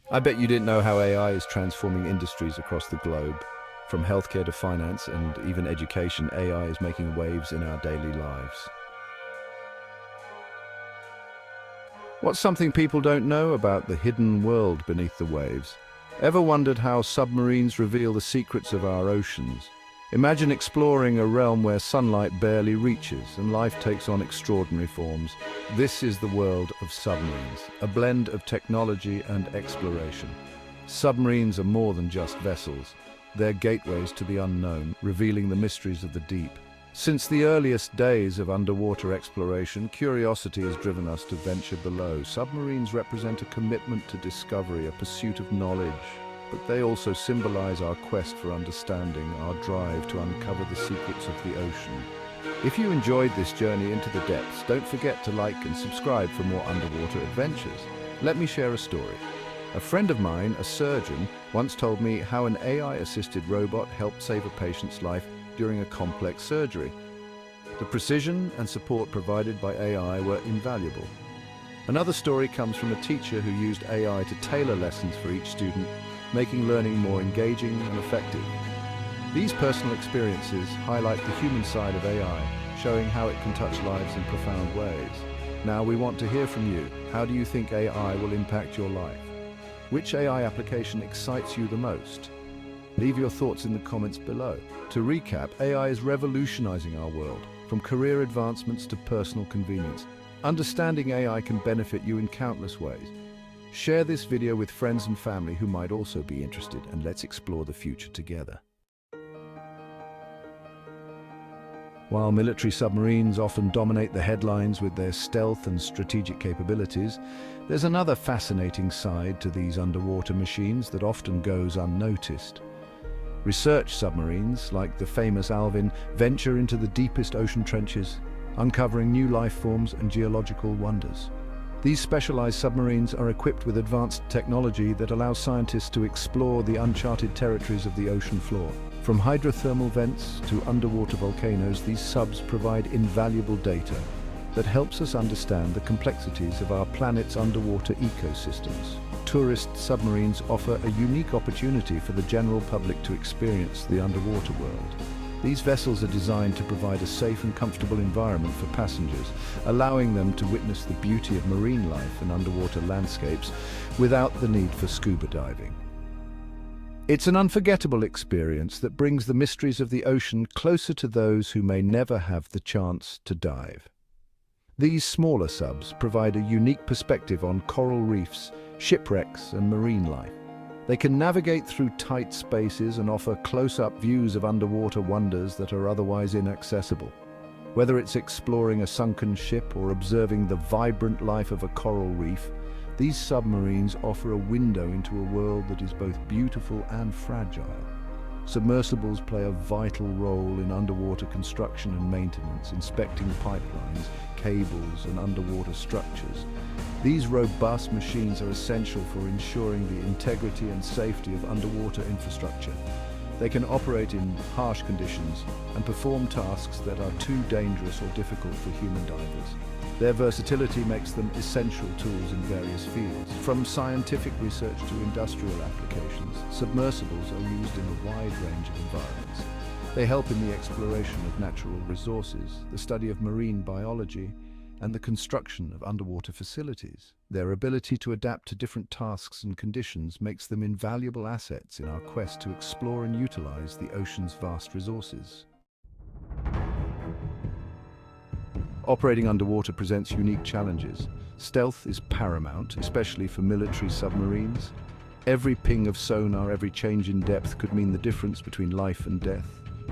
I bet you didn't know how AI is transforming industries across the globe. From healthcare to finance and even education, AI is making waves in our daily lives. What's something people don't know about the hidden world beneath the waves? Ever wondered how submarines reveal the secrets of our oceans? Imagine exploring a realm where sunlight barely reaches and life takes on extraordinary forms. This is the world of submarines, a blend of technology and exploration. Submarines are more than just vessels. They're gateways to the unknown, revealing the mysteries of the deep. Since the earliest days of underwater exploration, curiosity has driven us to venture below. Submarines represent a commitment to discovery, a pursuit of knowledge. But they also symbolize our quest for understanding, our drive to uncover the secrets of the ocean. If you enjoyed this journey into the depths, don't forget to like and subscribe for more underwater adventures. Let me share a story. A friend of mine, a surgeon, once told me how an AI-assisted robot helped save a patient's life during a complex surgery. The precision and support provided by AI were invaluable. Another story comes from a teacher who used AI to tailor lessons for each student, making learning more engaging and effective. These personal experiences highlight the human side of AI, showing how it can touch lives in profound ways. Now we want to hear from you. How do you think AI will impact your life? Which AI application excites you the most? Leave your thoughts in the comments below. To recap, AI is revolutionizing our world, from career advancements to personal convenience. Understanding AI can benefit you in countless ways. Share this video with friends and family who might also be interested, and let's explore the future together. While military submarines often dominate the headlines with their stealth and strategic capabilities, there's another fascinating side to these underwater machines that often goes unnoticed. Research submarines, like the famous Alvin, venture into the deepest ocean trenches, uncovering new life forms and geological wonders. These specialized submarines are equipped with advanced technology that allows scientists to explore the uncharted territories of the ocean floor. From hydrothermal vents to underwater volcanoes, these subs provide invaluable data that helps us understand the complexities of our planet's underwater ecosystems. Tourist submarines offer a unique opportunity for the general public to experience the underwater world. These vessels are designed to provide a safe and comfortable environment for passengers, allowing them to witness the beauty of marine life and underwater landscapes without the need for scuba diving. It's an unforgettable experience that brings the mysteries of the ocean closer to those who may never have the chance to dive. These smaller subs provide a unique perspective on coral reefs, shipwrecks, and marine life. They can navigate through tight spaces and offer close-up views of underwater wonders that are otherwise inaccessible. Whether it's exploring a sunken ship or observing the vibrant life of a coral reef, these submarines offer a window into a world that is both beautiful and fragile. Submersibles play a vital role in underwater construction and maintenance, inspecting pipelines, cables, and underwater structures. These robust machines are essential for ensuring the integrity and safety of underwater infrastructure. They can operate in harsh conditions and perform tasks that are too dangerous or difficult for human divers. Their versatility makes them essential tools in various fields. From scientific research to industrial applications, submersibles are used in a wide range of environments. They help in the exploration of natural resources, the study of marine biology, and the construction of underwater facilities. Their ability to adapt to different tasks and conditions makes them invaluable assets in our quest to explore and utilize the ocean's vast resources. Operating underwater presents unique challenges. Stealth is paramount, especially for military submarines. Every ping of sonar, every change in depth could mean the difference between life and death.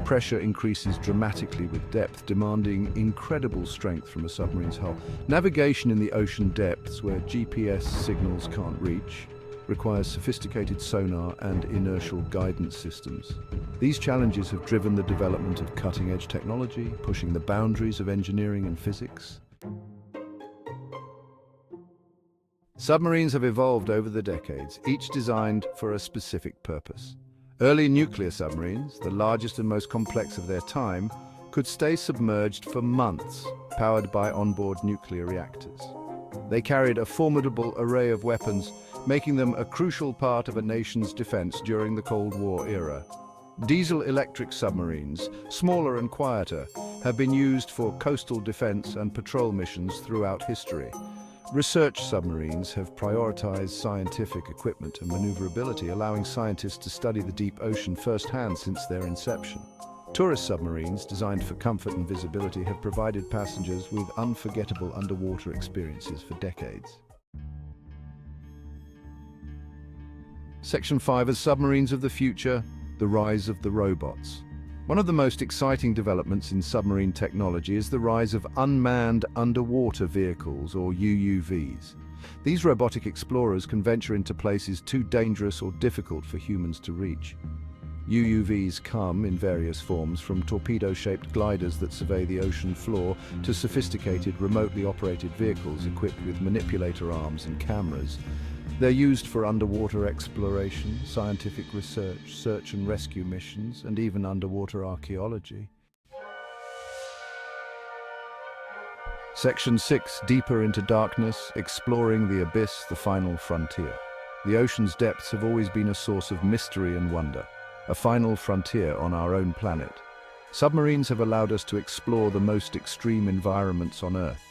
Pressure increases dramatically with depth, demanding incredible strength from a submarine's hull. Navigation in the ocean depths, where GPS signals can't reach, requires sophisticated sonar and inertial guidance systems. These challenges have driven the development of cutting-edge technology, pushing the boundaries of engineering and physics. Submarines have evolved over the decades, each designed for a specific purpose. Early nuclear submarines, the largest and most complex of their time, could stay submerged for months, powered by onboard nuclear reactors. They carried a formidable array of weapons, making them a crucial part of a nation's defense during the Cold War era. Diesel-electric submarines, smaller and quieter, have been used for coastal defense and patrol missions throughout history. Research submarines have prioritized scientific equipment and maneuverability, allowing scientists to study the deep ocean firsthand since their inception. Tourist submarines, designed for comfort and visibility, have provided passengers with unforgettable underwater experiences for decades. Section 5 is Submarines of the Future, the rise of the robots. One of the most exciting developments in submarine technology is the rise of unmanned underwater vehicles, or UUVs. These robotic explorers can venture into places too dangerous or difficult for humans to reach. UUVs come in various forms, from torpedo-shaped gliders that survey the ocean floor to sophisticated remotely operated vehicles equipped with manipulator arms and cameras. They're used for underwater exploration, scientific research, search and rescue missions, and even underwater archaeology. Section 6, Deeper into Darkness, Exploring the Abyss, the Final Frontier. The ocean's depths have always been a source of mystery and wonder, a final frontier on our own planet. Submarines have allowed us to explore the most extreme environments on Earth,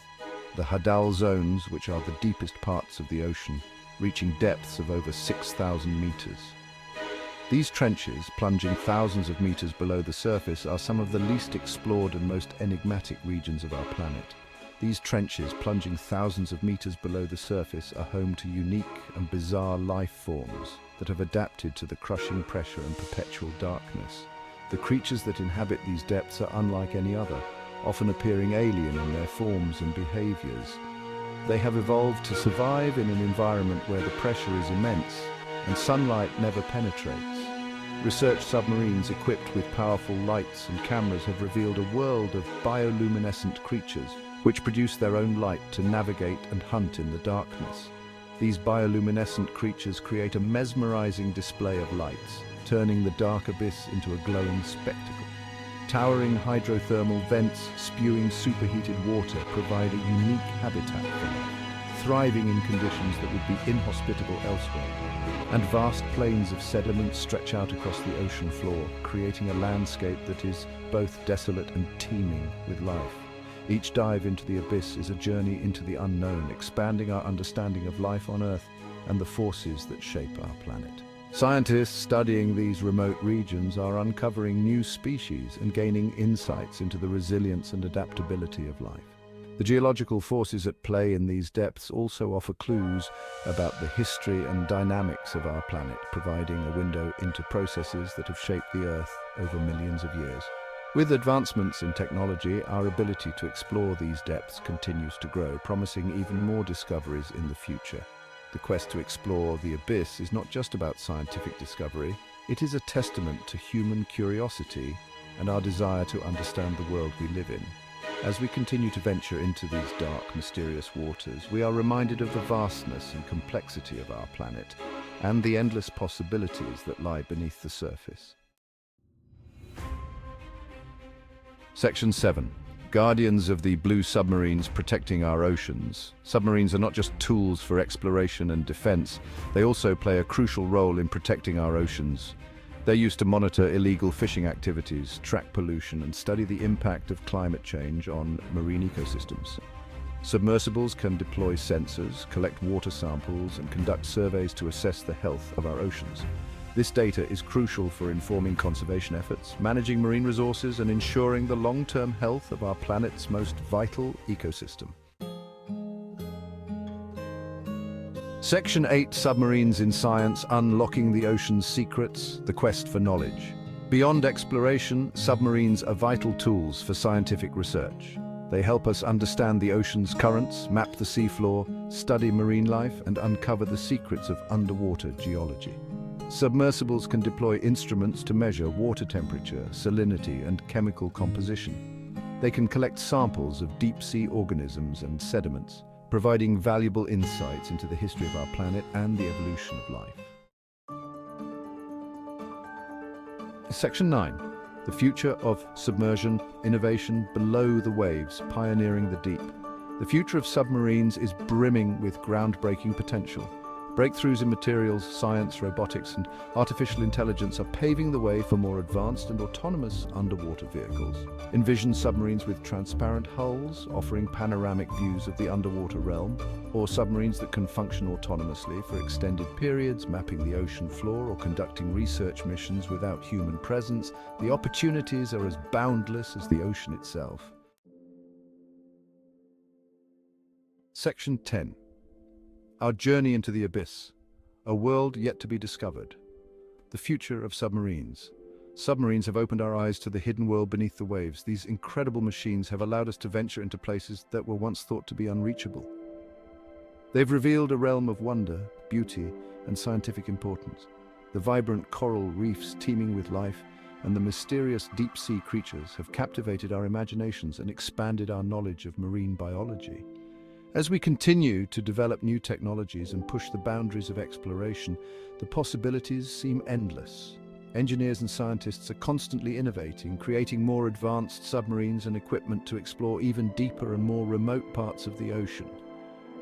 the Hadal zones, which are the deepest parts of the ocean, reaching depths of over 6,000 meters. These trenches, plunging thousands of meters below the surface, are some of the least explored and most enigmatic regions of our planet. These trenches, plunging thousands of meters below the surface, are home to unique and bizarre life forms that have adapted to the crushing pressure and perpetual darkness. The creatures that inhabit these depths are unlike any other, often appearing alien in their forms and behaviors. They have evolved to survive in an environment where the pressure is immense and sunlight never penetrates. Research submarines equipped with powerful lights and cameras have revealed a world of bioluminescent creatures which produce their own light to navigate and hunt in the darkness. These bioluminescent creatures create a mesmerizing display of lights, turning the dark abyss into a glowing spectacle. Towering hydrothermal vents spewing superheated water provide a unique habitat for life, thriving in conditions that would be inhospitable elsewhere. And vast plains of sediment stretch out across the ocean floor, creating a landscape that is both desolate and teeming with life. Each dive into the abyss is a journey into the unknown, expanding our understanding of life on Earth and the forces that shape our planet. Scientists studying these remote regions are uncovering new species and gaining insights into the resilience and adaptability of life. The geological forces at play in these depths also offer clues about the history and dynamics of our planet, providing a window into processes that have shaped the Earth over millions of years. With advancements in technology, our ability to explore these depths continues to grow, promising even more discoveries in the future. The quest to explore the abyss is not just about scientific discovery, it is a testament to human curiosity and our desire to understand the world we live in. As we continue to venture into these dark, mysterious waters, we are reminded of the vastness and complexity of our planet and the endless possibilities that lie beneath the surface. Section 7. Guardians of the blue submarines protecting our oceans. Submarines are not just tools for exploration and defense, they also play a crucial role in protecting our oceans. They're used to monitor illegal fishing activities, track pollution, and study the impact of climate change on marine ecosystems. Submersibles can deploy sensors, collect water samples, and conduct surveys to assess the health of our oceans. This data is crucial for informing conservation efforts, managing marine resources, and ensuring the long-term health of our planet's most vital ecosystem. Section 8, Submarines in Science, Unlocking the Ocean's Secrets, the Quest for Knowledge. Beyond exploration, submarines are vital tools for scientific research. They help us understand the ocean's currents, map the seafloor, study marine life, and uncover the secrets of underwater geology. Submersibles can deploy instruments to measure water temperature, salinity, and chemical composition. They can collect samples of deep-sea organisms and sediments, providing valuable insights into the history of our planet and the evolution of life. Section 9. The Future of Submersion, Innovation Below the Waves, Pioneering the Deep. The future of submarines is brimming with groundbreaking potential. Breakthroughs in materials, science, robotics, and artificial intelligence are paving the way for more advanced and autonomous underwater vehicles. Envision submarines with transparent hulls, offering panoramic views of the underwater realm, or submarines that can function autonomously for extended periods, mapping the ocean floor or conducting research missions without human presence. The opportunities are as boundless as the ocean itself. Section 10. Our journey into the abyss, a world yet to be discovered. The future of submarines. Submarines have opened our eyes to the hidden world beneath the waves. These incredible machines have allowed us to venture into places that were once thought to be unreachable. They've revealed a realm of wonder, beauty, and scientific importance. The vibrant coral reefs teeming with life and the mysterious deep-sea creatures have captivated our imaginations and expanded our knowledge of marine biology. As we continue to develop new technologies and push the boundaries of exploration, the possibilities seem endless. Engineers and scientists are constantly innovating, creating more advanced submarines and equipment to explore even deeper and more remote parts of the ocean.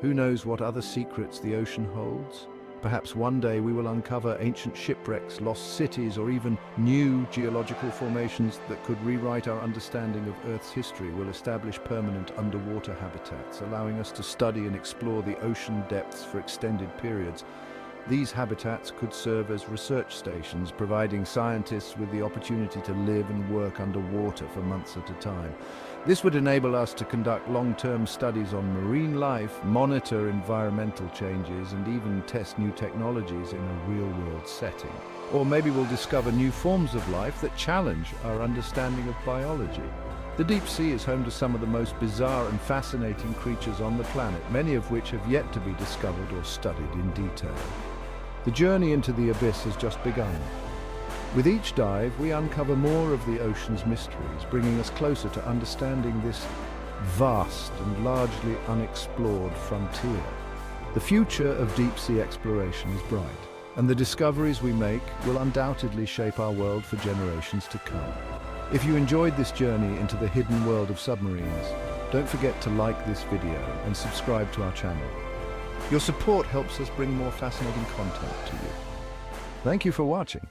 Who knows what other secrets the ocean holds? Perhaps one day we will uncover ancient shipwrecks, lost cities, or even new geological formations that could rewrite our understanding of Earth's history. We'll establish permanent underwater habitats, allowing us to study and explore the ocean depths for extended periods. These habitats could serve as research stations, providing scientists with the opportunity to live and work underwater for months at a time. This would enable us to conduct long-term studies on marine life, monitor environmental changes, and even test new technologies in a real-world setting. Or maybe we'll discover new forms of life that challenge our understanding of biology. The deep sea is home to some of the most bizarre and fascinating creatures on the planet, many of which have yet to be discovered or studied in detail. The journey into the abyss has just begun. With each dive, we uncover more of the ocean's mysteries, bringing us closer to understanding this vast and largely unexplored frontier. The future of deep-sea exploration is bright, and the discoveries we make will undoubtedly shape our world for generations to come. If you enjoyed this journey into the hidden world of submarines, don't forget to like this video and subscribe to our channel. Your support helps us bring more fascinating content to you. Thank you for watching.